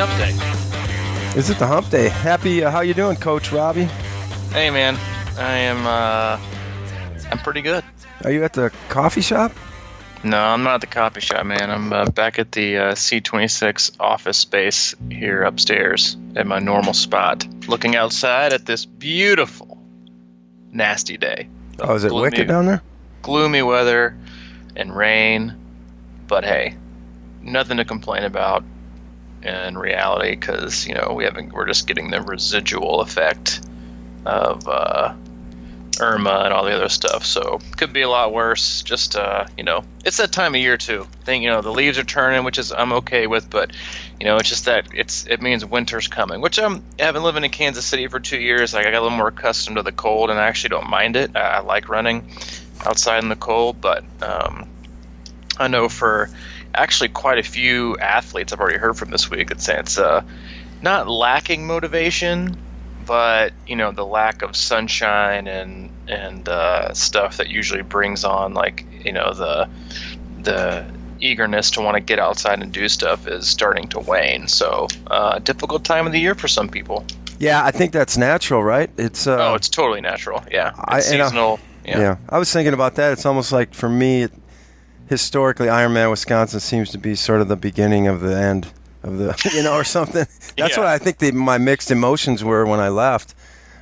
hump day. Is it the hump day? Happy, how you doing, Coach Robbie? Hey, man. I'm pretty good. Are you at the coffee shop? No, I'm not at the coffee shop, man. I'm back at the C26 office space here upstairs at my normal spot, looking outside at this beautiful, nasty day. Oh, is it wicked down there? Gloomy weather and rain, but hey, nothing to complain about in reality because, we're just getting the residual effect of Irma and all the other stuff, so could be a lot worse. Just it's that time of year too. The leaves are turning, which is I'm okay with, but it's just that it means winter's coming. Which I've been living in Kansas City for 2 years. Like I got a little more accustomed to the cold, and I actually don't mind it. I like running outside in the cold, but I know for actually quite a few athletes I've already heard from this week that say it's not lacking motivation, but the lack of sunshine and stuff that usually brings on the eagerness to want to get outside and do stuff is starting to wane. So difficult time of the year for some people. Yeah, I think that's natural, right? It's it's totally natural. Yeah, it's seasonal. Yeah, I was thinking about that. It's almost like for me, historically, Ironman Wisconsin seems to be sort of the beginning of the end of the, or something. That's what I think my mixed emotions were when I left.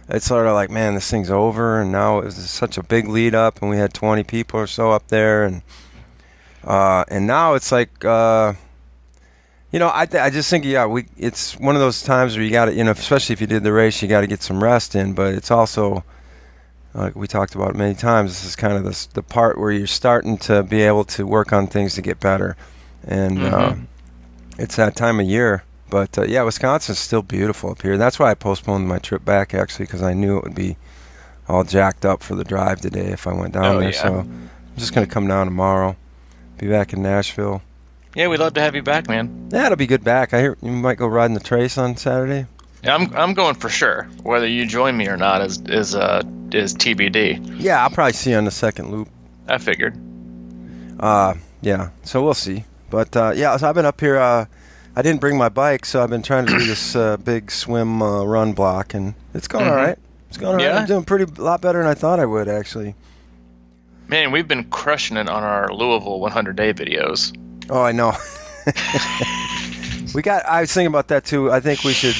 It's sort of like, man, this thing's over, and now it was such a big lead up, and we had 20 people or so up there, and now it's like, I just think, it's one of those times where you got to, especially if you did the race, you got to get some rest in, but it's also, like we talked about many times, this is kind of the part where you're starting to be able to work on things to get better, and it's that time of year. But, Wisconsin's still beautiful up here. That's why I postponed my trip back, actually, because I knew it would be all jacked up for the drive today if I went down there. Yeah. So I'm just going to come down tomorrow, be back in Nashville. Yeah, we'd love to have you back, man. Yeah, it'll be good back. I hear you might go riding the Trace on Saturday. Yeah, I'm going for sure. Whether you join me or not is TBD. Yeah, I'll probably see you on the second loop. I figured. So we'll see. But, so I've been up here. I didn't bring my bike, so I've been trying to do this big swim run block, and it's going all right. It's going all right. I'm doing a lot better than I thought I would, actually. Man, we've been crushing it on our Louisville 100-day videos. Oh, I know. I was thinking about that, too. I think we should,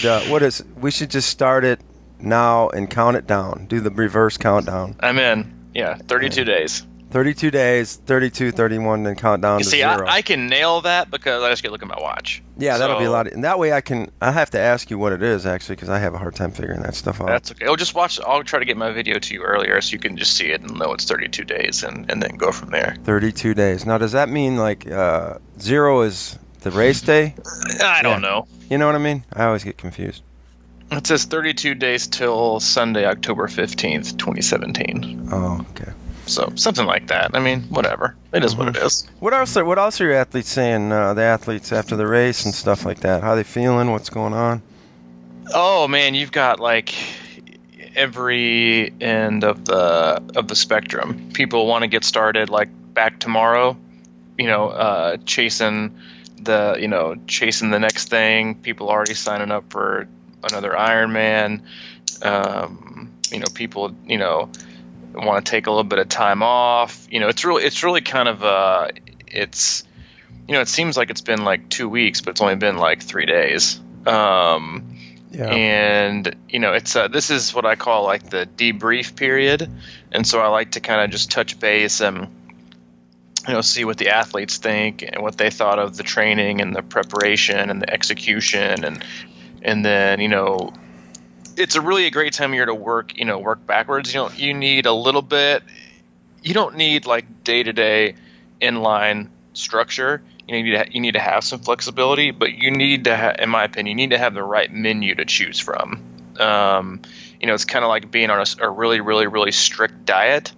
we should just start it now and count it down. Do the reverse countdown. I'm in. Yeah, 32 days. 32 days, 32, 31, then count down to 0. I can nail that because I just get to look at my watch. Yeah, that'll be a lot. And that way I have to ask you what it is, actually, because I have a hard time figuring that stuff out. That's okay. Just watch. I'll try to get my video to you earlier so you can just see it and know it's 32 days and then go from there. 32 days. Now, does that mean 0 is the race day? I don't know. You know what I mean? I always get confused. It says 32 days till Sunday, October 15th, 2017. Oh, okay. So something like that. I mean, whatever. It is what it is. What else are your athletes saying? The athletes after the race and stuff like that. How are they feeling? What's going on? Oh man, you've got every end of the spectrum. People want to get started back tomorrow. Chasing the next thing. People already signing up for another Ironman. People want to take a little bit of time off. It's really kind of it seems like it's been 2 weeks, but it's only been 3 days. And it's this is what I call the debrief period, and so I like to kind of just touch base and see what the athletes think and what they thought of the training and the preparation and the execution, and then it's a really great time of year to work backwards. You need a little bit. You don't need day-to-day inline structure. You need to have some flexibility, but you need to in my opinion, you need to have the right menu to choose from. It's kind of like being on a really, really, really strict diet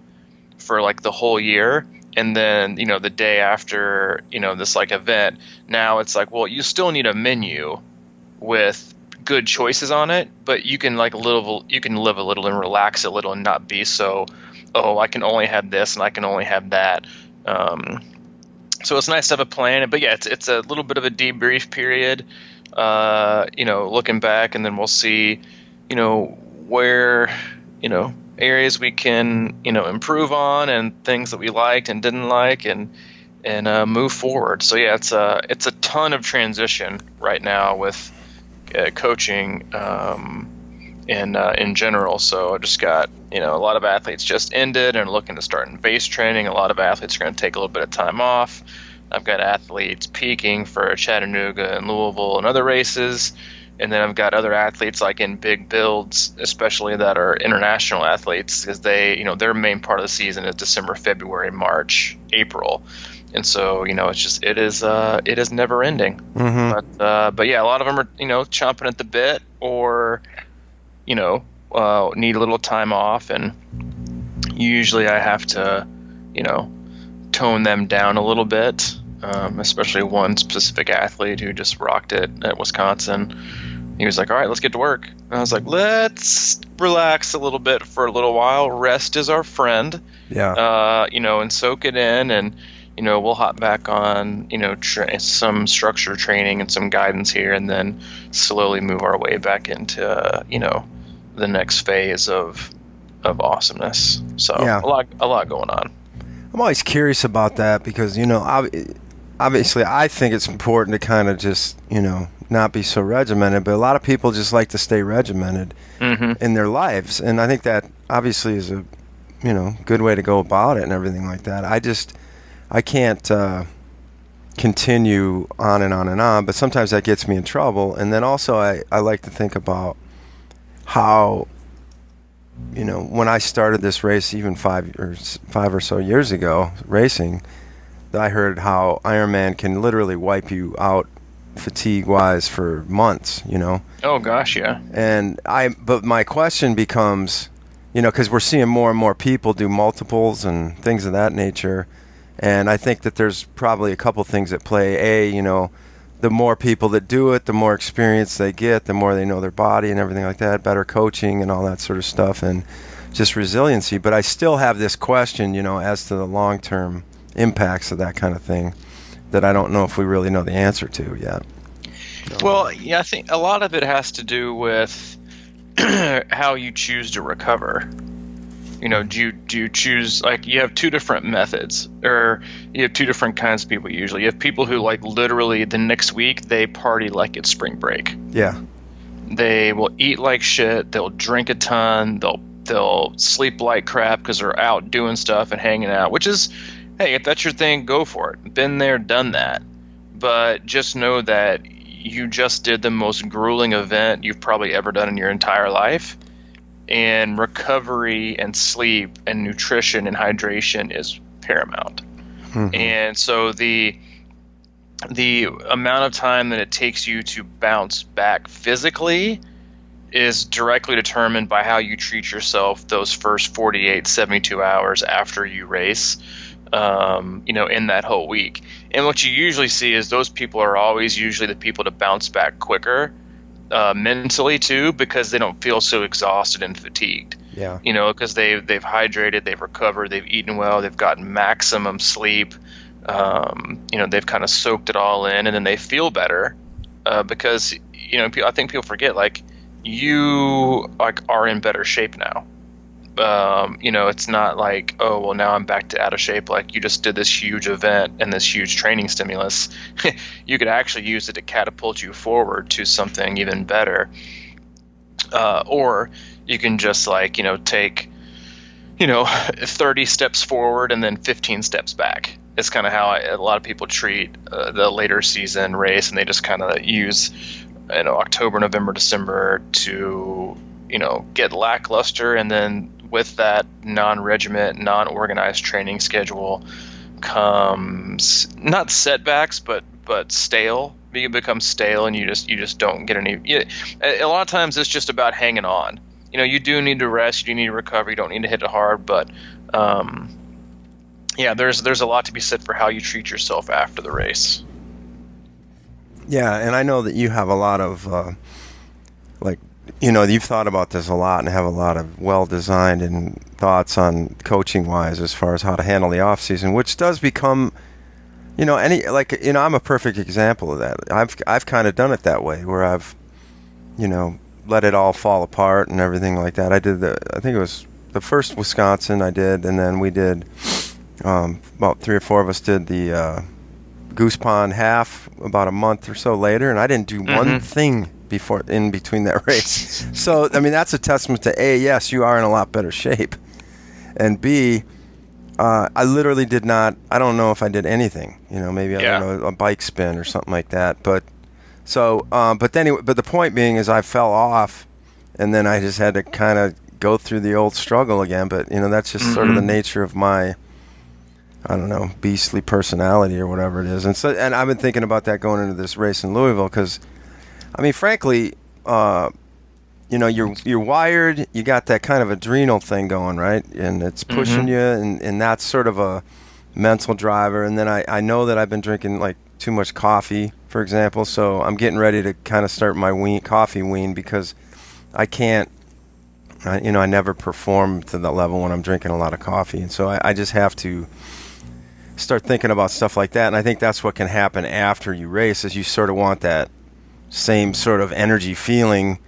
for the whole year. And then, the day after, this event, now it's you still need a menu with good choices on it, but you can live a little and relax a little and not be so, I can only have this and I can only have that. So it's nice to have a plan, but yeah, it's a little bit of a debrief period. looking back, and then we'll see, where, areas we can, improve on, and things that we liked and didn't like, and move forward. So yeah, it's a ton of transition right now with coaching in general. So I just got, a lot of athletes just ended and looking to start in base training. A lot of athletes are going to take a little bit of time off. I've got athletes peaking for Chattanooga and Louisville and other races. And then I've got other athletes like in big builds, especially that are international athletes, because they, their main part of the season is December, February, March, April. And so, it is never ending. Mm-hmm. But yeah, a lot of them are, chomping at the bit, or, need a little time off. And usually I have to, tone them down a little bit, especially one specific athlete who just rocked it at Wisconsin. He was like, all right, let's get to work. And I was like, let's relax a little bit for a little while. Rest is our friend. Yeah. And soak it in, and, we'll hop back on, some structure training and some guidance here, and then slowly move our way back into, the next phase of awesomeness. So yeah. a lot going on. I'm always curious about that because, obviously I think it's important to kind of just, not be so regimented, but a lot of people just like to stay regimented in their lives. And I think that obviously is a, good way to go about it and everything like that. I can't continue on and on and on, but sometimes that gets me in trouble. And then also I like to think about how, when I started this race, even five or so years ago, racing, I heard how Ironman can literally wipe you out fatigue-wise for months, Oh gosh, yeah. But my question becomes, because we're seeing more and more people do multiples and things of that nature, and I think that there's probably a couple things at play. The more people that do it, the more experience they get, the more they know their body and everything like that, better coaching and all that sort of stuff, and just resiliency. But I still have this question, as to the long-term impacts of that kind of thing that I don't know if we really know the answer to yet. Well, yeah, I think a lot of it has to do with how you choose to recover. Do you choose, like, you have two different methods, or you have two different kinds of people usually. You have people who, like, literally the next week they party like it's spring break. Yeah. They will eat like shit, they'll drink a ton, they'll sleep like crap because they're out doing stuff and hanging out, which is, hey, if that's your thing, go for it. Been there, done that. But just know that you just did the most grueling event you've probably ever done in your entire life. And recovery and sleep and nutrition and hydration is paramount. And so the amount of time that it takes you to bounce back physically is directly determined by how you treat yourself those first 48, 72 hours after you race, in that whole week. And what you usually see is those people are always usually the people to bounce back quicker, mentally too, because they don't feel so exhausted and fatigued. Yeah. Because they've hydrated, they've recovered, they've eaten well, they've gotten maximum sleep. They've kind of soaked it all in, and then they feel better because I think people forget, like, you are in better shape now. It's not like, oh, well, now I'm back to out of shape. Like, you just did this huge event and this huge training stimulus. You could actually use it to catapult you forward to something even better. Or you can just, take, 30 steps forward and then 15 steps back. It's kind of how a lot of people treat the later season race, and they just kind of use, October, November, December to, get lackluster, and then with that non-regiment, non-organized training schedule comes not setbacks, but stale. You become stale, and you just don't get any. A lot of times it's just about hanging on. You do need to rest, you do need to recover, you don't need to hit it hard, but there's a lot to be said for how you treat yourself after the race. Yeah, and I know that you have a lot of you've thought about this a lot and have a lot of well-designed and thoughts on coaching-wise as far as how to handle the off-season, which does become I'm a perfect example of that. I've kind of done it that way, where I've, let it all fall apart and everything like that. I think it was the first Wisconsin I did, and then we did, about 3 or 4 of us did the Goose Pond half about a month or so later, and I didn't do one thing in between that race. So, I mean, that's a testament to A, yes, you are in a lot better shape, and B, I literally did not. I don't know if I did anything. Maybe I don't know, a bike spin or something like that. But the point being is I fell off, and then I just had to kind of go through the old struggle again. But that's just sort of the nature of my, I don't know, beastly personality or whatever it is. And I've been thinking about that going into this race in Louisville because, I mean, frankly, you're wired, you got that kind of adrenal thing going, right? And it's pushing you, and that's sort of a mental driver. And then I know that I've been drinking like too much coffee, for example, so I'm getting ready to kind of start my coffee wean because I can't, I never perform to that level when I'm drinking a lot of coffee. And so I just have to start thinking about stuff like that. And I think that's what can happen after you race is you sort of want that same sort of energy feeling.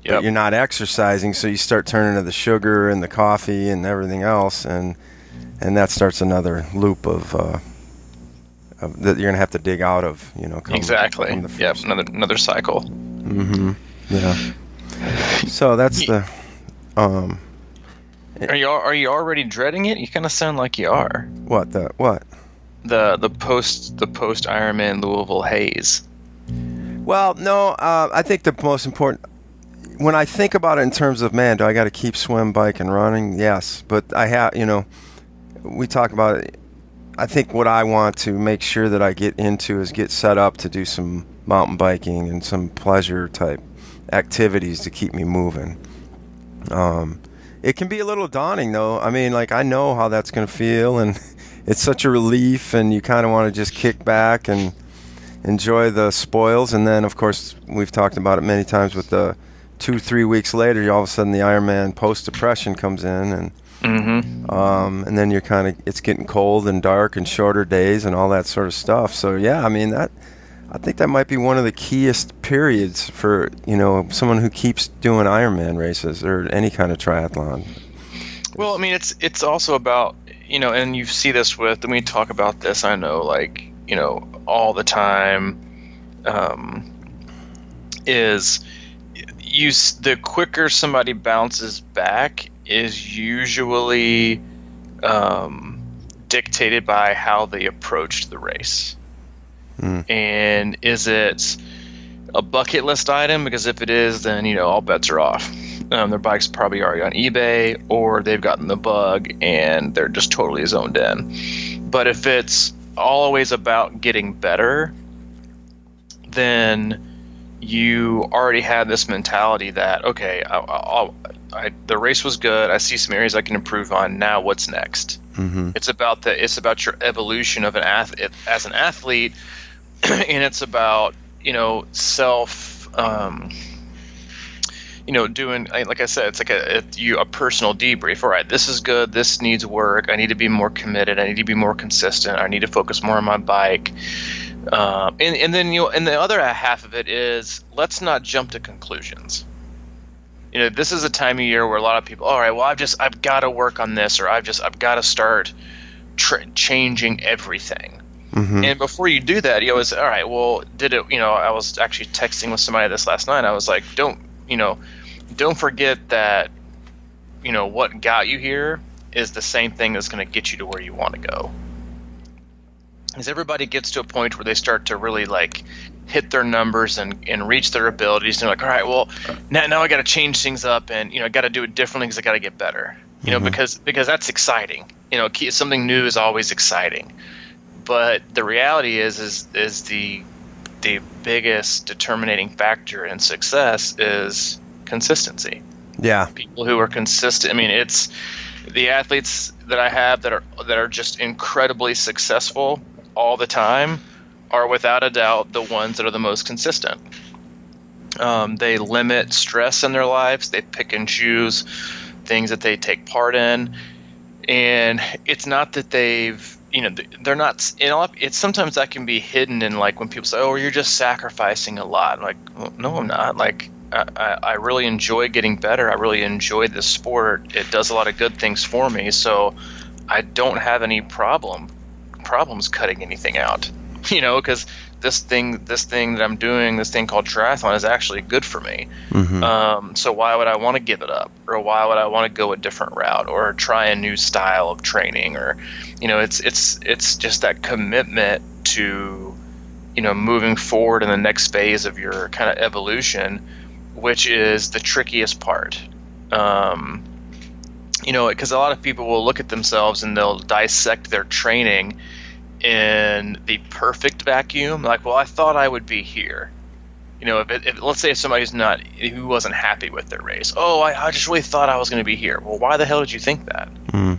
But you're not exercising, so you start turning to the sugar and the coffee and everything else, and that starts another loop of that you're gonna have to dig out of. Exactly. Another cycle. Yeah. So that's the. Are you already dreading it? You kind of sound like you are. What? The post Ironman Louisville haze. Well, no. I think the most important. When I think about it in terms of, man, do I got to keep swim, bike, and running? Yes, but I have, we talk about it. I think what I want to make sure that I get into is get set up to do some mountain biking and some pleasure type activities to keep me moving. It can be a little daunting though. I mean, like I know how that's going to feel, and it's such a relief, and you kind of want to just kick back and enjoy the spoils. And then, of course, we've talked about it many times with the 2-3 weeks later, all of a sudden the Ironman post-depression comes in, and then you're it's getting cold and dark and shorter days and all that sort of stuff. So yeah, I mean I think that might be one of the keyest periods for someone who keeps doing Ironman races or any kind of triathlon. Well, I mean it's also about and you see this with, and we talk about this, I know, like all the time, is the quicker somebody bounces back is usually dictated by how they approached the race. And is it a bucket list item? Because if it is, then all bets are off. Their bike's probably already on eBay, or they've gotten the bug and they're just totally zoned in. But if it's always about getting better, then you already have this mentality that, okay, the race was good. I see some areas I can improve on. Now what's next? It's about your evolution of as an athlete, and it's about self, doing, like I said, it's like a personal debrief. All right, this is good. This needs work. I need to be more committed. I need to be more consistent. I need to focus more on my bike. And then and the other half of it is, let's not jump to conclusions. This is a time of year where a lot of people, all right, well, I've got to work on this, or I've got to start changing everything. And before you do that, you always, all right, well, did it? I was actually texting with somebody this last night. I was like, don't forget that, what got you here is the same thing that's going to get you to where you want to go. As everybody gets to a point where they start to really like hit their numbers and reach their abilities, they're like, all right, well, now I got to change things up, and I got to do it differently because I got to get better. Because that's exciting. Something new is always exciting. But the reality is the biggest determining factor in success is consistency. Yeah, people who are consistent. I mean, it's the athletes that I have that are just incredibly successful all the time are without a doubt the ones that are the most consistent. They limit stress in their lives. They pick and choose things that they take part in. And it's not that they've, they're not. It's sometimes that can be hidden in like when people say, "Oh, you're just sacrificing a lot." I'm like, well, no, I'm not. Like, I really enjoy getting better. I really enjoy this sport. It does a lot of good things for me. So I don't have any problems cutting anything out. Because this thing that I'm doing, this thing called triathlon, is actually good for me. Mm-hmm. So why would I want to give it up, or why would I want to go a different route, or try a new style of training, or it's just that commitment to moving forward in the next phase of your kind of evolution, which is the trickiest part. Because a lot of people will look at themselves and they'll dissect their training in the perfect vacuum. Like, well, I thought I would be here. If let's say if somebody's who wasn't happy with their race. Oh, I just really thought I was going to be here. Well, why the hell did you think that? Mm.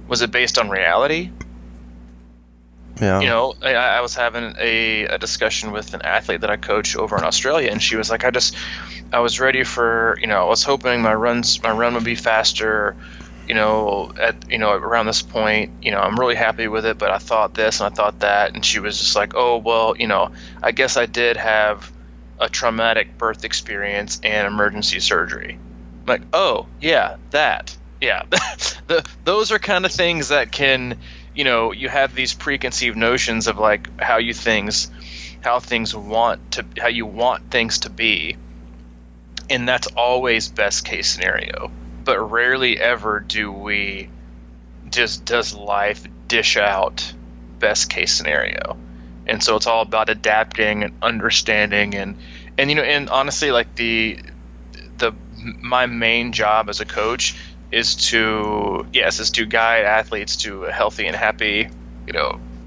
Was it based on reality? Yeah. I was having a discussion with an athlete that I coach over in Australia, and she was like, I was ready for, I was hoping my run would be faster, around this point, I'm really happy with it, but I thought this and I thought that. And she was just like, oh, well, I guess I did have a traumatic birth experience and emergency surgery. I'm like, oh, yeah, that. Yeah. Those are kind of things that can, you have these preconceived notions of like how you want things to be. And that's always best case scenario. But rarely ever does life dish out best case scenario. And so it's all about adapting and understanding and honestly, like my main job as a coach is to guide athletes to a healthy and happy,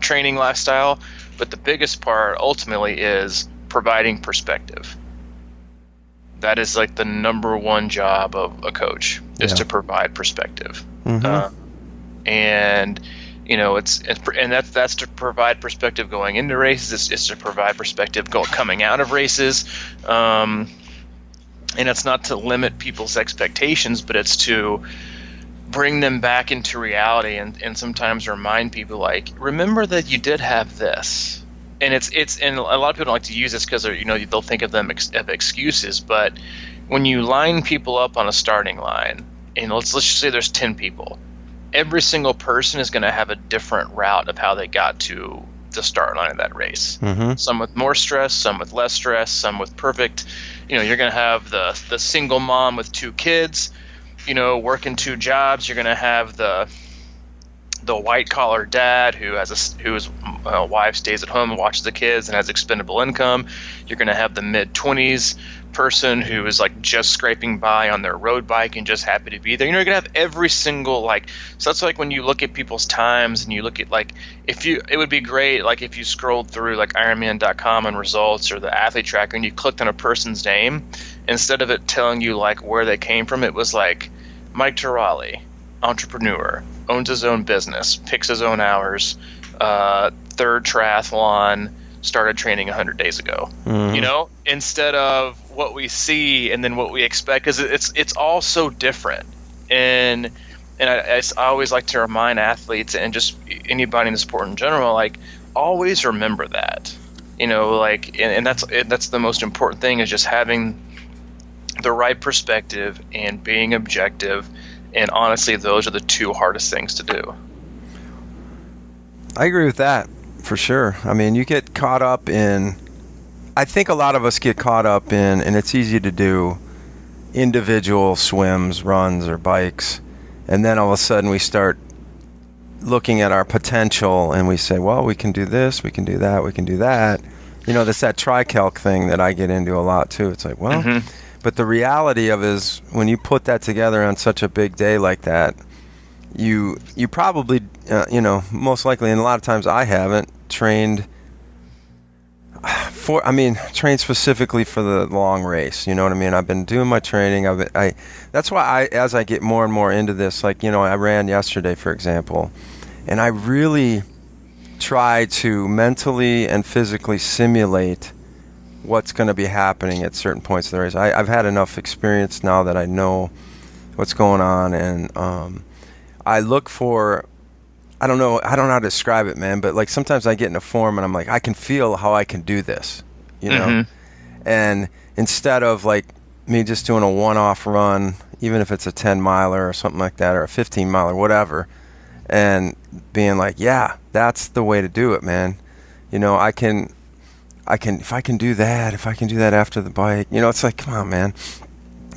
training lifestyle. But the biggest part ultimately is providing perspective. That is like the number one job of a coach is to provide perspective. Mm-hmm. That's to provide perspective going into races. It's to provide perspective coming out of races. And it's not to limit people's expectations, but it's to bring them back into reality and sometimes remind people, like, remember that you did have this. And and a lot of people don't like to use this because they'll think of them of excuses. But when you line people up on a starting line, and let's just say there's 10 people, every single person is going to have a different route of how they got to the start line of that race. Mm-hmm. Some with more stress, some with less stress, some with perfect. You're going to have the single mom with 2 kids, working 2 jobs. You're going to have the white collar dad whose wife stays at home and watches the kids and has expendable income. You're going to have the mid-20s person who is like just scraping by on their road bike and just happy to be there. You're going to have every single so that's like when you look at people's times and you look at it would be great like if you scrolled through like Ironman.com and results or the athlete tracker and you clicked on a person's name, instead of it telling you like where they came from, it was like Mike Terali, entrepreneur, owns his own business, picks his own hours, 3rd triathlon, started training 100 days ago. Mm-hmm. Instead of what we see and then what we expect, because it's all so different. And I always like to remind athletes and just anybody in the sport in general, like, always remember that. And that's the most important thing, is just having the right perspective and being objective. And honestly, those are the 2 hardest things to do. I agree with that, for sure. I mean, you get caught up in, I think a lot of us get caught up in, and it's easy to do, individual swims, runs, or bikes. And then all of a sudden we start looking at our potential and we say, well, we can do this, we can do that, we can do that. That's that tri-calc thing that I get into a lot too. It's like, well... Mm-hmm. But the reality of it is, when you put that together on such a big day like that, you probably, most likely, and a lot of times I haven't trained specifically for the long race. You know what I mean? I've been doing my training. That's why as I get more and more into this, like, I ran yesterday, for example, and I really try to mentally and physically simulate what's going to be happening at certain points of the race. I've had enough experience now that I know what's going on, and I look for I don't know how to describe it, man, but like sometimes I get in a form and I'm like, I can feel how I can do this, you know? Mm-hmm. And instead of like me just doing a one-off run, even if it's a 10-miler or something like that, or a 15-miler, whatever, and being like, yeah, that's the way to do it, man. You know, I can, if I can do that after the bike, you know, it's like, come on, man.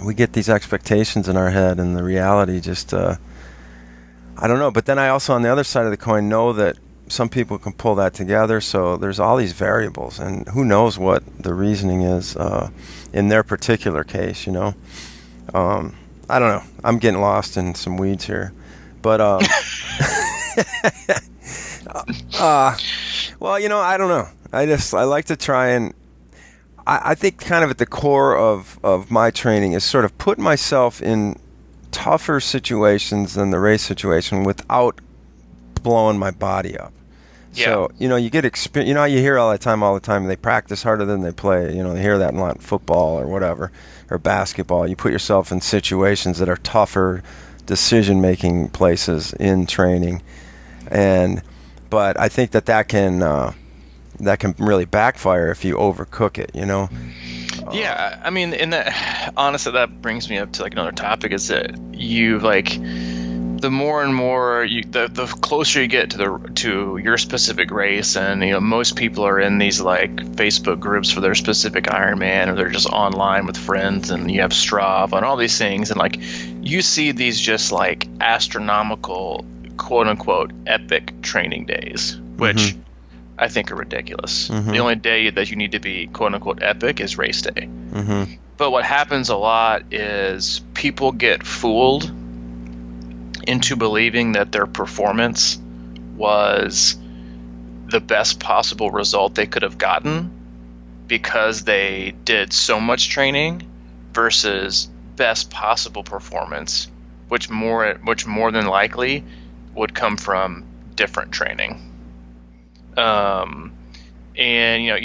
We get these expectations in our head, and the reality just, I don't know. But then I also, on the other side of the coin, know that some people can pull that together. So there's all these variables, and who knows what the reasoning is in their particular case, you know. I don't know. I'm getting lost in some weeds here. But, well, you know, I don't know. I like to try and, I think kind of at the core of my training is sort of put myself in tougher situations than the race situation without blowing my body up. Yeah. So, you know, you get experience. You know how you hear all the time, they practice harder than they play. You know, they hear that a lot in football or whatever, or basketball. You put yourself in situations that are tougher decision-making places in training. But I think that can really backfire if you overcook it, you know? Yeah, I mean, honestly, that brings me up to like another topic, is that you like, the more and more the closer you get to your specific race, and you know, most people are in these like Facebook groups for their specific Ironman, or they're just online with friends, and you have Strava and all these things, and like you see these just like astronomical, quote unquote, epic training days, which I think are ridiculous. The only day that you need to be quote unquote epic is race day. But what happens a lot is people get fooled into believing that their performance was the best possible result they could have gotten because they did so much training, versus best possible performance, which more than likely would come from different training. And you know,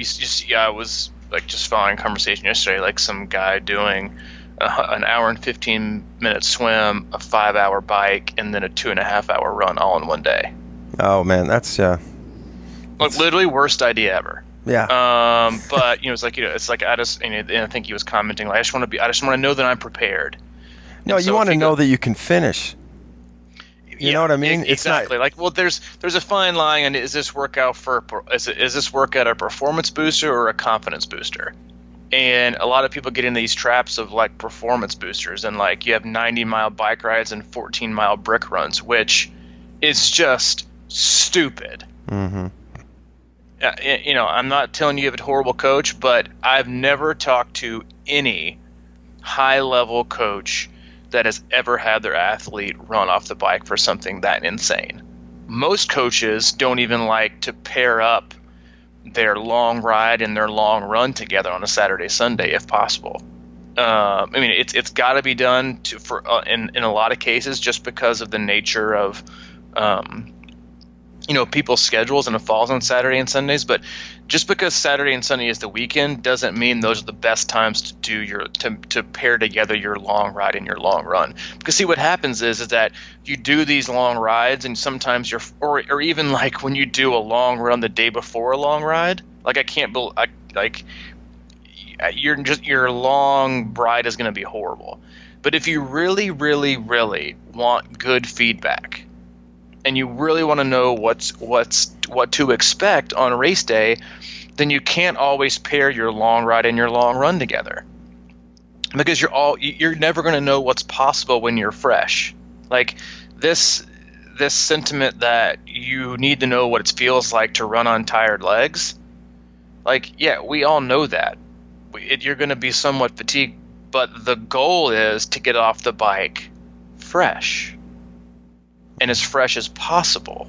I was like just following a conversation yesterday, like some guy doing an hour and 15-minute swim, a 5-hour bike, and then a 2.5-hour run all in one day. Oh man, that's like literally worst idea ever. Yeah. But you know, it's like, you know, it's like I think he was commenting like, I just want to know that I'm prepared. No, you want to know that you can finish. You know what I mean? Exactly. Like, well, there's a fine line, and is this workout a performance booster or a confidence booster? And a lot of people get in these traps of like performance boosters, and like you have 90-mile bike rides and 14-mile brick runs, which is just stupid. You know, I'm not telling you have a horrible coach, but I've never talked to any high-level coach that has ever had their athlete run off the bike for something that insane. Most coaches don't even like to pair up their long ride and their long run together on a Saturday, Sunday, if possible. I mean, it's got to be done in a lot of cases, just because of the nature of you know, people's schedules, and it falls on Saturday and Sundays. But just because Saturday and Sunday is the weekend doesn't mean those are the best times to do to pair together your long ride and your long run. Because see, what happens is that you do these long rides, and sometimes or even like when you do a long run the day before a long ride, like your long ride is going to be horrible. But if you really, really, really want good feedback, and you really want to know what to expect on race day, then you can't always pair your long ride and your long run together, because you're never going to know what's possible when you're fresh. Like this sentiment that you need to know what it feels like to run on tired legs. Like, yeah, we all know that you're going to be somewhat fatigued, but the goal is to get off the bike fresh, and as fresh as possible,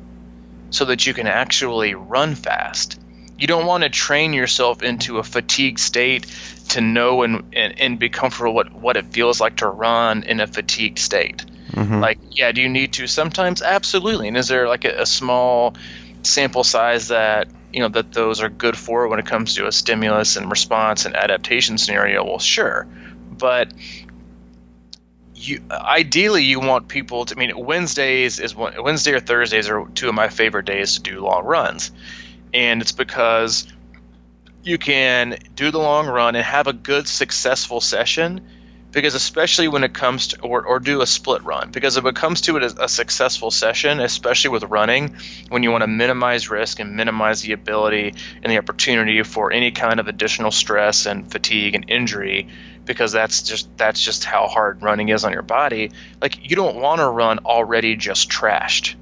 so that you can actually run fast. You don't want to train yourself into a fatigued state to know and be comfortable what it feels like to run in a fatigued state. Like, yeah, do you need to sometimes? Absolutely. And is there like a small sample size that, you know, that those are good for when it comes to a stimulus and response and adaptation scenario? Well, sure. But ideally you want people to. I mean, Wednesday or Thursdays are two of my favorite days to do long runs, and it's because you can do the long run and have a good successful session. Because especially when it comes to, or do a split run, because if it comes to a successful session, especially with running, when you want to minimize risk and minimize the ability and the opportunity for any kind of additional stress and fatigue and injury, because that's just how hard running is on your body. Like, you don't want to run already just trashed,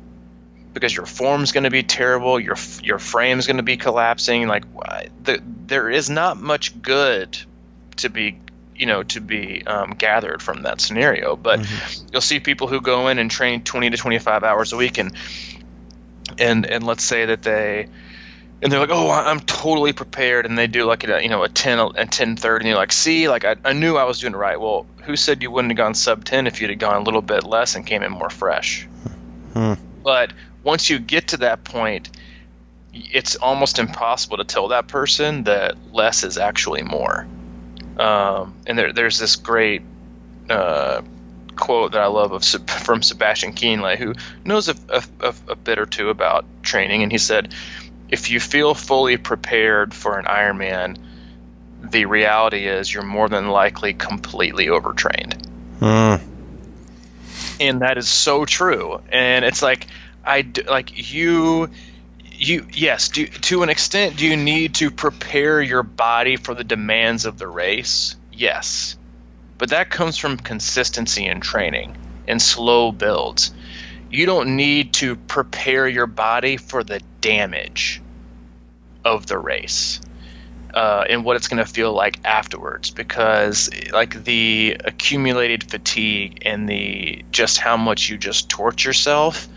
because your form's going to be terrible, your frame's going to be collapsing. Like, there is not much good to be gathered from that scenario. But you'll see people who go in and train 20 to 25 hours a week, and let's say that they're like, oh, I'm totally prepared, and they do like a 10:30, and you're like, see, like I knew I was doing it right. Well, who said you wouldn't have gone sub 10 if you'd have gone a little bit less and came in more fresh? But once you get to that point, it's almost impossible to tell that person that less is actually more. And there's this great quote that I love from Sebastian Kienle, who knows a bit or two about training, and he said, if you feel fully prepared for an Ironman, the reality is you're more than likely completely overtrained. And that is so true. And it's like, yes, to an extent, do you need to prepare your body for the demands of the race? Yes. But that comes from consistency in training and slow builds. You don't need to prepare your body for the damage of the race and what it's going to feel like afterwards, because like the accumulated fatigue and just how much you just torture yourself,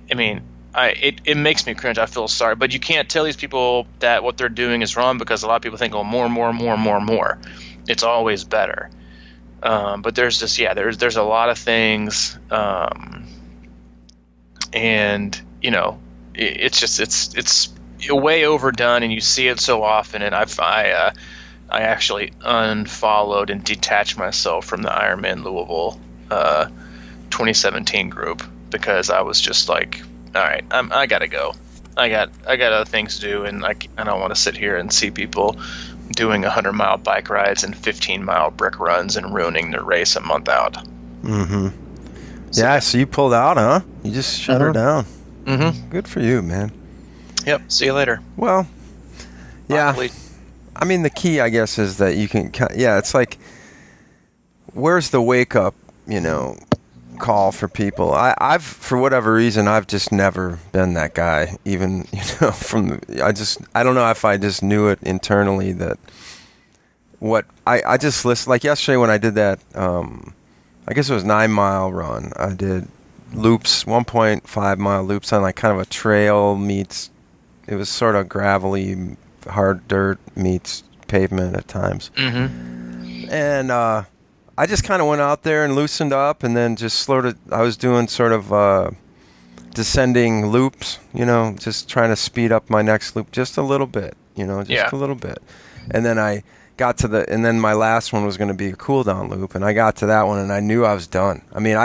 I mean, it makes me cringe. I feel sorry, but you can't tell these people that what they're doing is wrong, because a lot of people think, oh, more. It's always better. But there's just, there's a lot of things, and it's way overdone, and you see it so often. And I actually unfollowed and detached myself from the Ironman Louisville 2017 group, because I was just like, all right, I gotta go. I got other things to do, and I don't want to sit here and see people doing 100-mile bike rides and 15-mile brick runs and ruining their race a month out. So you pulled out, huh? You just shut her down. Good for you, man. Yep. See you later. Well, yeah. Possibly. I mean, the key, I guess, is that you can. It's like, where's the wake up? Call for people. I've for whatever reason, I've just never been that guy. Even I don't know if I just knew it internally that what I just listened, like yesterday when I did that. I guess it was 9-mile run. I did loops, 1.5 mile loops on like kind of a trail meets. It was sort of gravelly, hard dirt meets pavement at times, and I just kind of went out there and loosened up, and then just I was doing sort of descending loops, just trying to speed up my next loop just a little bit, a little bit. And then I got to and then my last one was going to be a cool down loop, and I got to that one and I knew I was done. I mean,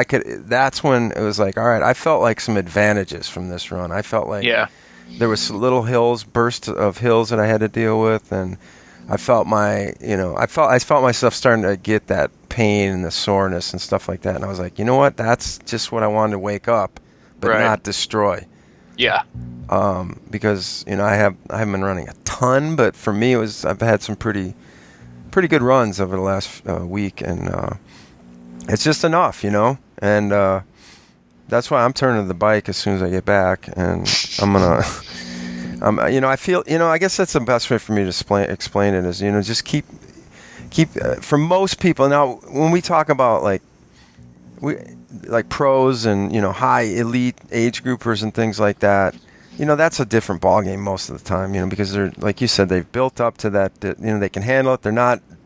that's when it was like, all right, I felt like some advantages from this run. I felt like there was some little bursts of hills that I had to deal with, and I felt I felt myself starting to get that pain and the soreness and stuff like that, and I was like, you know what? That's just what I wanted to wake up, but not destroy. Yeah. Because I haven't been running a ton, but for me I've had some pretty good runs over the last week, and it's just enough, and that's why I'm turning to the bike as soon as I get back, and I'm gonna. I feel, I guess that's the best way for me to explain it is, just keep, for most people. Now, when we talk about like pros and, high elite age groupers and things like that, that's a different ballgame most of the time, because they're, like you said, they've built up to that, they can handle it.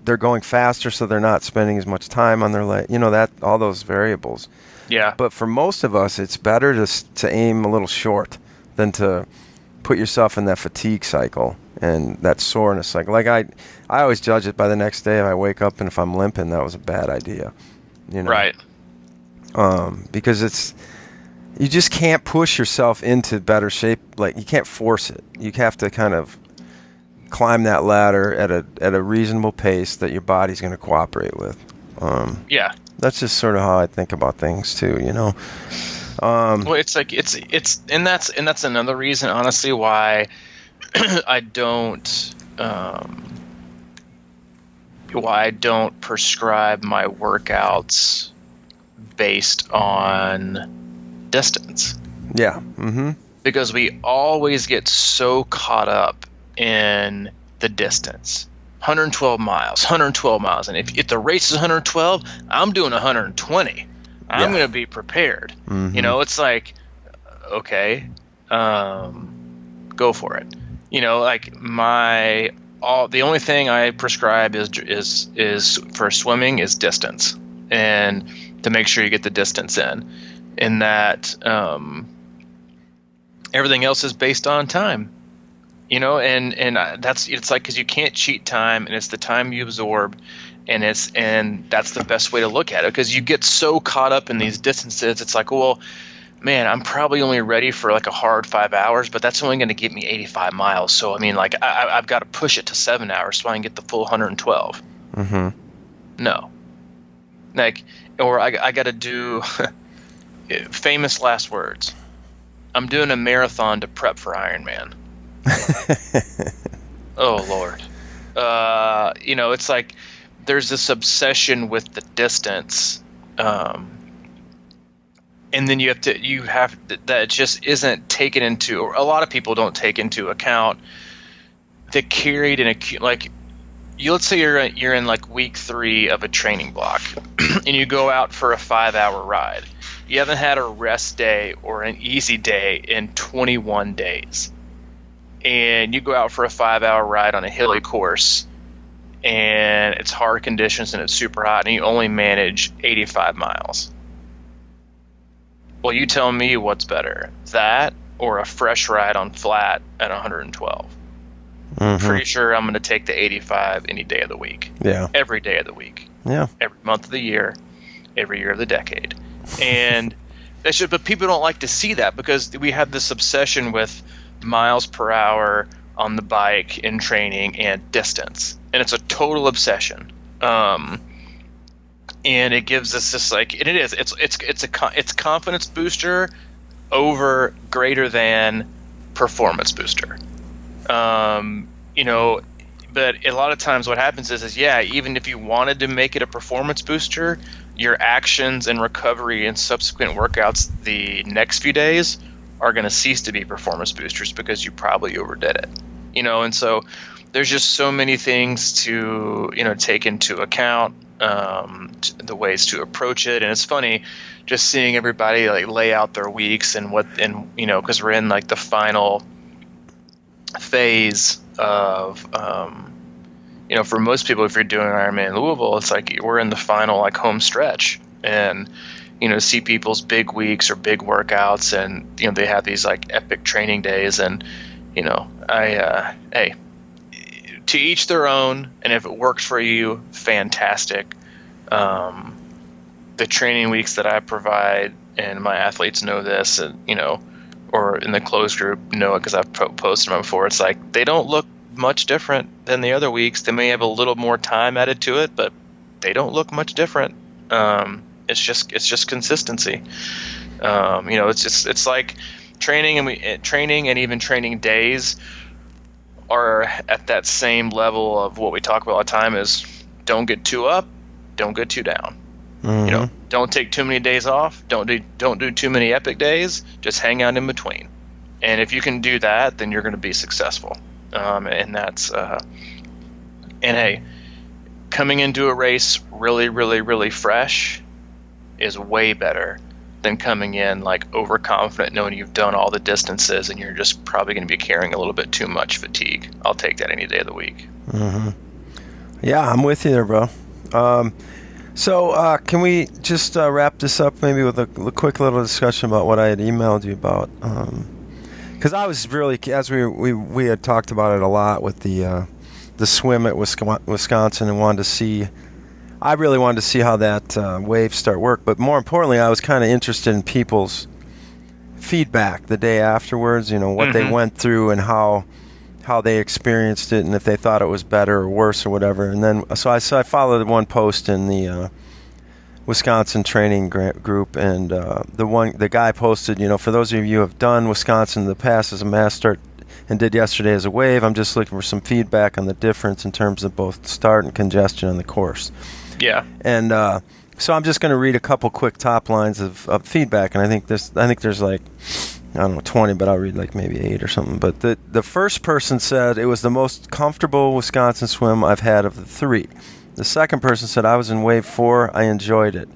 They're going faster, so they're not spending as much time on their leg, that, all those variables. Yeah. But for most of us, it's better to aim a little short than to put yourself in that fatigue cycle and that soreness cycle. Like I always judge it by the next day. If I wake up and if I'm limping, that was a bad idea. you know. Right. Because you just can't push yourself into better shape. Like, you can't force it. You have to kind of climb that ladder at a reasonable pace that your body's going to cooperate with. Yeah. That's just sort of how I think about things too, you know. Well, it's like it's and that's another reason, honestly, why I don't prescribe my workouts based on distance. Yeah. Mm-hmm. Because we always get so caught up in the distance. 112 miles. And if the race is 112, I'm doing 120. I'm going to be prepared. Mm-hmm. You know, it's like, okay, go for it. You know, like the only thing I prescribe is for swimming is distance, and to make sure you get the distance in that, everything else is based on time. You know, and it's like, because you can't cheat time, and it's the time you absorb, and that's the best way to look at it, because you get so caught up in these distances. It's like, well, man, I'm probably only ready for like a hard 5 hours, but that's only going to get me 85 miles. So I mean, like, I've got to push it to 7 hours so I can get the full 112. Mm-hmm. No, like, or I got to do famous last words. I'm doing a marathon to prep for Ironman. Oh Lord. You know, it's like there's this obsession with the distance, and then you have that just isn't taken into, or a lot of people don't take into account the carried and like, let's say you're in like week 3 of a training block, and you go out for a 5-hour ride. You haven't had a rest day or an easy day in 21 days. And you go out for a 5-hour ride on a hilly course, and it's hard conditions and it's super hot, and you only manage 85 miles. Well, you tell me what's better, that or a fresh ride on flat at 112. Mm-hmm. Pretty sure I'm going to take the 85 any day of the week. Yeah. Every day of the week. Yeah. Every month of the year. Every year of the decade. And but people don't like to see that, because we have this obsession with miles per hour on the bike in training and distance, and it's a total obsession. And it gives us this, like, and it's confidence booster over greater than performance booster. You know, but a lot of times what happens is even if you wanted to make it a performance booster, your actions and recovery and subsequent workouts the next few days are going to cease to be performance boosters, because you probably overdid it. You know, and so there's just so many things to, you know, take into account, the ways to approach it. And it's funny just seeing everybody like lay out their weeks and you know, because we're in like the final phase of, you know, for most people, if you're doing Ironman Louisville, it's like we're in the final like home stretch, and you know, see people's big weeks or big workouts, and you know, they have these like epic training days, and you know, hey, to each their own, and if it works for you, fantastic. The training weeks that I provide, and my athletes know this, and you know, or in the closed group know it because I've posted them before. It's like they don't look much different than the other weeks. They may have a little more time added to it, but they don't look much different. It's just consistency. You know, it's like training and even training days are at that same level of what we talk about all the time is don't get too up, don't get too down. Mm-hmm. You know, don't take too many days off. Don't do too many epic days. Just hang out in between. And if you can do that, then you're going to be successful. And that's and hey, coming into a race really, really, really fresh is way better than coming in like overconfident, knowing you've done all the distances and you're just probably going to be carrying a little bit too much fatigue. I'll take that any day of the week. Mm-hmm. Yeah, I'm with you there, bro. So can we just wrap this up maybe with a quick little discussion about what I had emailed you about? Because I was really, as we had talked about it a lot with the swim at Wisconsin, and wanted to see I really wanted to see how that wave start worked, but more importantly, I was kind of interested in people's feedback the day afterwards. What they went through and how they experienced it, and if they thought it was better or worse or whatever. And then so I followed one post in the Wisconsin training group, and the guy posted, for those of you who have done Wisconsin in the past as a mass start and did yesterday as a wave, I'm just looking for some feedback on the difference in terms of both start and congestion on the course. Yeah. And so I'm just going to read a couple quick top lines of feedback, and I think there's like, I don't know, 20, but I'll read like maybe 8 or something. But the first person said it was the most comfortable Wisconsin swim I've had of the 3. The second person said, I was in wave 4, I enjoyed it.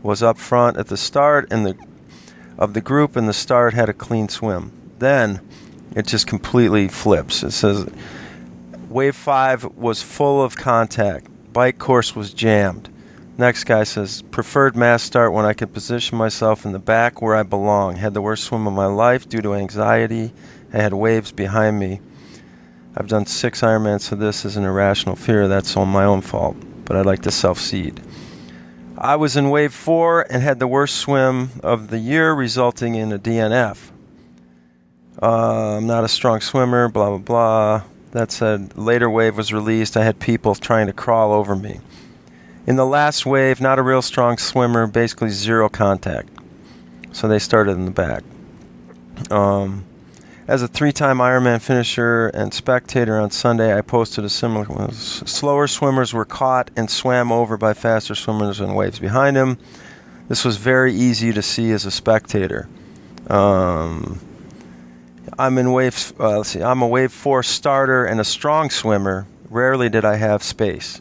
Was up front at the start of the group, and the start had a clean swim. Then it just completely flips. It says, wave 5 was full of contact. Bike course was jammed. Next guy says, preferred mass start when I could position myself in the back where I belong. Had the worst swim of my life due to anxiety. I had waves behind me. I've done 6 Ironmans, so this is an irrational fear. That's all my own fault, but I'd like to self-seed. I was in wave 4 and had the worst swim of the year, resulting in a DNF. I'm not a strong swimmer, blah, blah, blah. That said, later wave was released. I had people trying to crawl over me. In the last wave, not a real strong swimmer, basically 0 contact. So they started in the back. As a 3-time Ironman finisher and spectator on Sunday, I posted a similar one. Slower swimmers were caught and swam over by faster swimmers in waves behind him. This was very easy to see as a spectator. I'm a wave 4 starter and a strong swimmer. Rarely did I have space.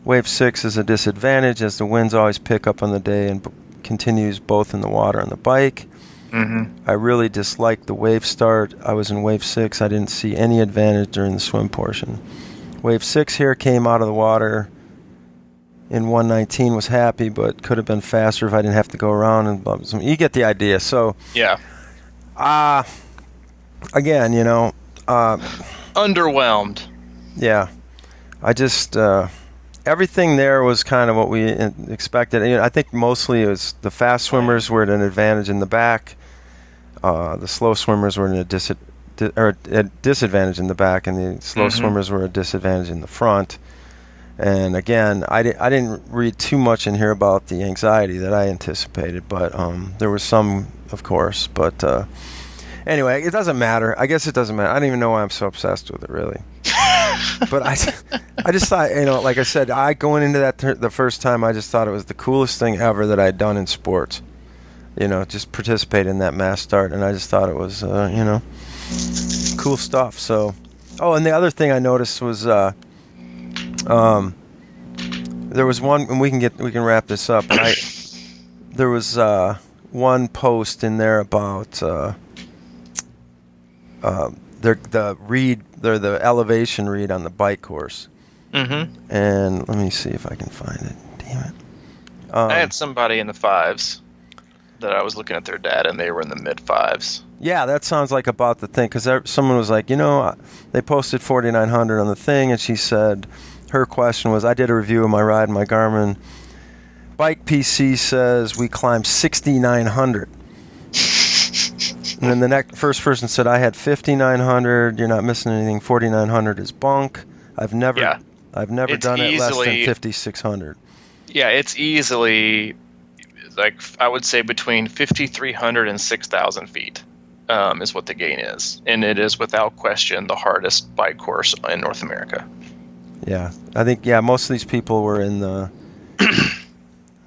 Wave 6 is a disadvantage as the winds always pick up on the day and continues both in the water and the bike. Mm-hmm. I really disliked the wave start. I was in wave 6. I didn't see any advantage during the swim portion. Wave 6 here came out of the water in 1:19, was happy, but could have been faster if I didn't have to go around. And you get the idea. So yeah. Again, underwhelmed. Yeah. I just everything there was kind of what we expected. I think mostly it was the fast swimmers were at an advantage in the back. The slow swimmers were at a disadvantage in the back, and the slow swimmers were at a disadvantage in the front. And again, I didn't read too much in here about the anxiety that I anticipated, but there was some, of course. But anyway, it doesn't matter. I guess it doesn't matter. I don't even know why I'm so obsessed with it, really. But I just thought, like I said, going into that the first time, I just thought it was the coolest thing ever that I'd done in sports. Just participate in that mass start, and I just thought it was, cool stuff. So, and the other thing I noticed was, there was one, and we can wrap this up. But there was one post in there about the elevation read on the bike course. Mm-hmm. And let me see if I can find it. Damn it. I had somebody in the 5s that I was looking at their data, and they were in the mid 5s. Yeah, that sounds like about the thing, because someone was like, they posted 4,900 on the thing, and she said, her question was, I did a review of my ride in my Garmin. Bike PC says we climbed 6,900. And then the first person said, I had 5,900. You're not missing anything. 4,900 is bunk. I've never done it less than 5,600. Yeah, it's easily, I would say between 5,300 and 6,000 feet is what the gain is. And it is without question the hardest bike course in North America. Yeah, I think, most of these people were in the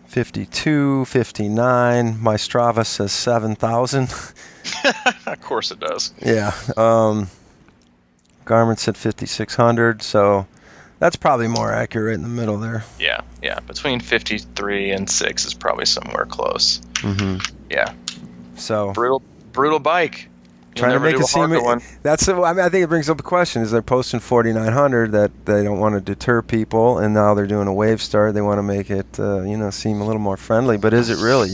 52, 59. My Strava says 7,000. Of course it does. Yeah. Garmin said 5,600, so that's probably more accurate in the middle there. Yeah. Between 53 and 6 is probably somewhere close. Mm-hmm. Yeah. So brutal bike. Trying to make it seem. I think it brings up a question: is they're posting 4,900 that they don't want to deter people, and now they're doing a wave start. They want to make it, seem a little more friendly. But is it really,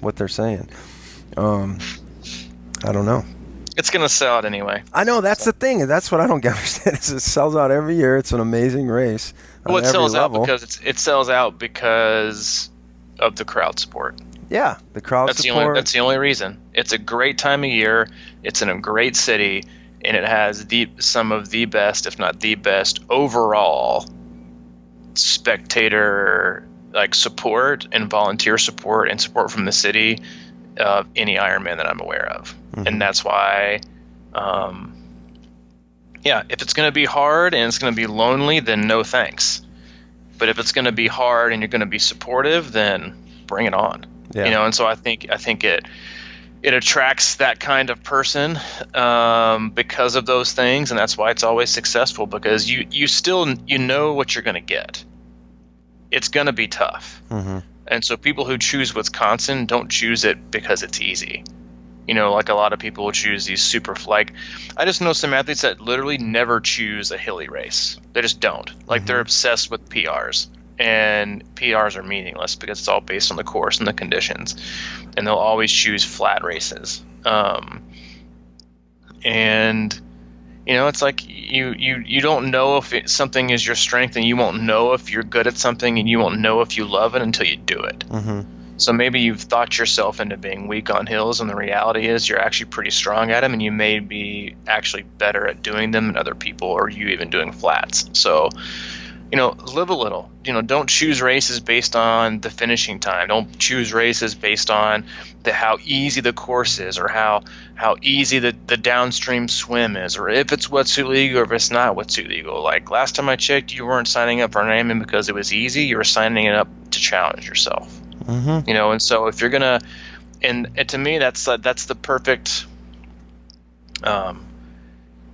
what they're saying? I don't know. It's going to sell out anyway. I know, that's the thing. And that's what I don't understand is it sells out every year. It's an amazing race on Well, it every sells level. out because it sells out because of the crowd support. Yeah, the crowd support. That's the only reason. It's a great time of year. It's in a great city, and it has some of the best, if not the best, overall spectator support and volunteer support and support from the city of any Ironman that I'm aware of. Mm-hmm. And that's why, if it's going to be hard and it's going to be lonely, then no thanks. But if it's going to be hard and you're going to be supportive, then bring it on. Yeah. And so I think it attracts that kind of person because of those things, and that's why it's always successful, because you still know what you're going to get. It's going to be tough. Mm-hmm. And so people who choose Wisconsin don't choose it because it's easy. Like a lot of people will choose these super, I just know some athletes that literally never choose a hilly race. They just don't. Mm-hmm. They're obsessed with PRs. And PRs are meaningless because it's all based on the course and the conditions, and they'll always choose flat races. It's like you don't know if something is your strength, and you won't know if you're good at something, and you won't know if you love it until you do it. Mm-hmm. So maybe you've thought yourself into being weak on hills, and the reality is you're actually pretty strong at them, and you may be actually better at doing them than other people, or you even doing flats. So live a little. Don't choose races based on the finishing time. Don't choose races based on how easy the course is, or how easy the downstream swim is, or if it's wetsuit legal or if it's not wetsuit legal. Last time I checked, you weren't signing up for an Ironman because it was easy. You were signing up to challenge yourself. Mm-hmm. And so if you're gonna, and to me, that's the perfect.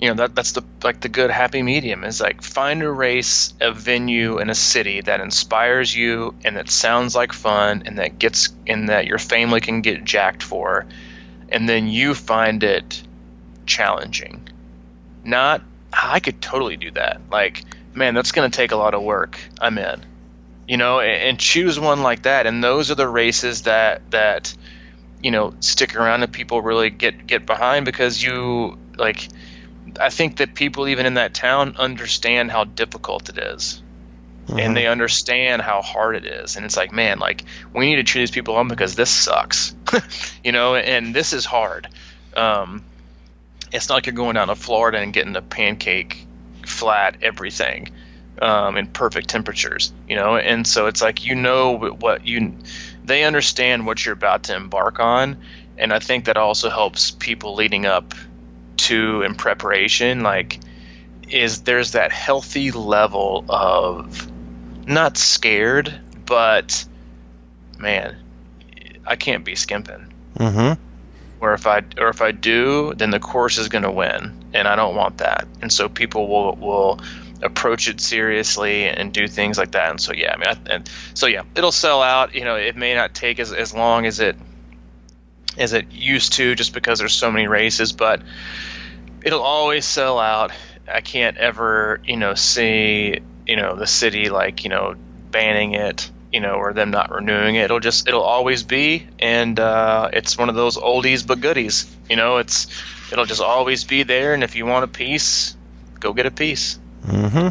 That's the good happy medium is find a race, a venue in a city that inspires you and that sounds like fun and that your family can get jacked for, and then you find it challenging. Not, I could totally do that. Man, that's going to take a lot of work. I'm in. And choose one like that, and those are the races that stick around and people really get behind, because I think that people even in that town understand how difficult it is. Mm-hmm. And they understand how hard it is. And it's man, we need to cheer these people on because this sucks, and this is hard. It's not like you're going down to Florida and getting a pancake flat everything in perfect temperatures, and so it's they understand what you're about to embark on. And I think that also helps people leading up to in preparation, there's that healthy level of not scared, but man, I can't be skimping. Mm-hmm. Or if I do, then the course is going to win, and I don't want that. And so people will approach it seriously and do things like that. And so it'll sell out. It may not take as long as it used to, just because there's so many races, but it'll always sell out. I can't ever, see, the city banning it, or them not renewing it. It'll always be, and it's one of those oldies but goodies. It'll just always be there, and if you want a piece, go get a piece. Mm-hmm.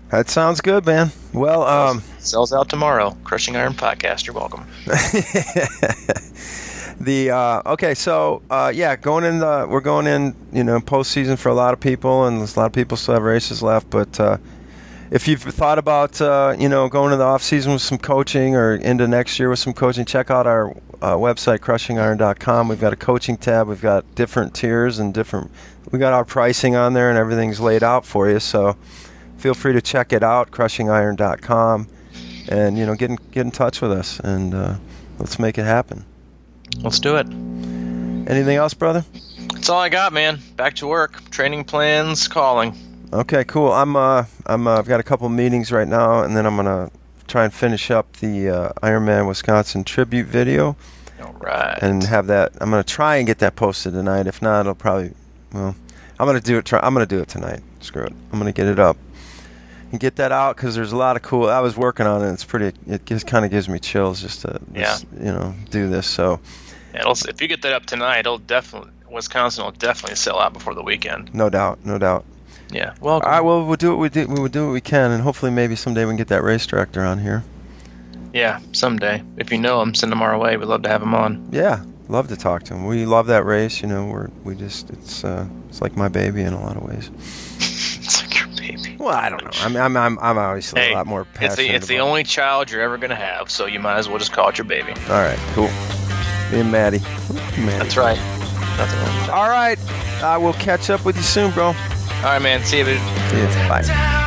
That sounds good, man. Well, sells out tomorrow. Crushing Iron Podcast. You're welcome. We're going in, postseason for a lot of people, and there's a lot of people still have races left. But if you've thought about, going to the off season with some coaching, or into next year with some coaching, check out our website, crushingiron.com. We've got a coaching tab. We've got different tiers and we got our pricing on there, and everything's laid out for you. So feel free to check it out, crushingiron.com, and get in touch with us, and let's make it happen. Let's do it. Anything else, brother? That's all I got, man. Back to work. Training plans calling. Okay, cool. I've got a couple meetings right now, and then I'm gonna try and finish up the Ironman Wisconsin tribute video. All right. And have that. I'm gonna try and get that posted tonight. If not, it'll probably. Well, I'm gonna do it. I'm gonna do it tonight. Screw it. I'm gonna get it up and get that out, because there's a lot of cool. I was working on it. It's pretty. It just kind of gives me chills just to do this. So. If you get that up tonight, it'll definitely. Wisconsin will definitely sell out before the weekend. No doubt, no doubt. Yeah. Well. All right. Well, we'll do what we can, and hopefully, maybe someday we can get that race director on here. Yeah, someday. If you know him, send him our way. We'd love to have him on. Yeah, love to talk to him. We love that race. You know, it's like my baby in a lot of ways. It's like your baby. Well, I don't know. I'm obviously a lot more passionate. It's the only child you're ever gonna have, so you might as well just call it your baby. All right, cool. Me and Maddie. That's right. Nothing wrong with that. All right, I will catch up with you soon, bro. All right, man. See you, dude. See you. Bye.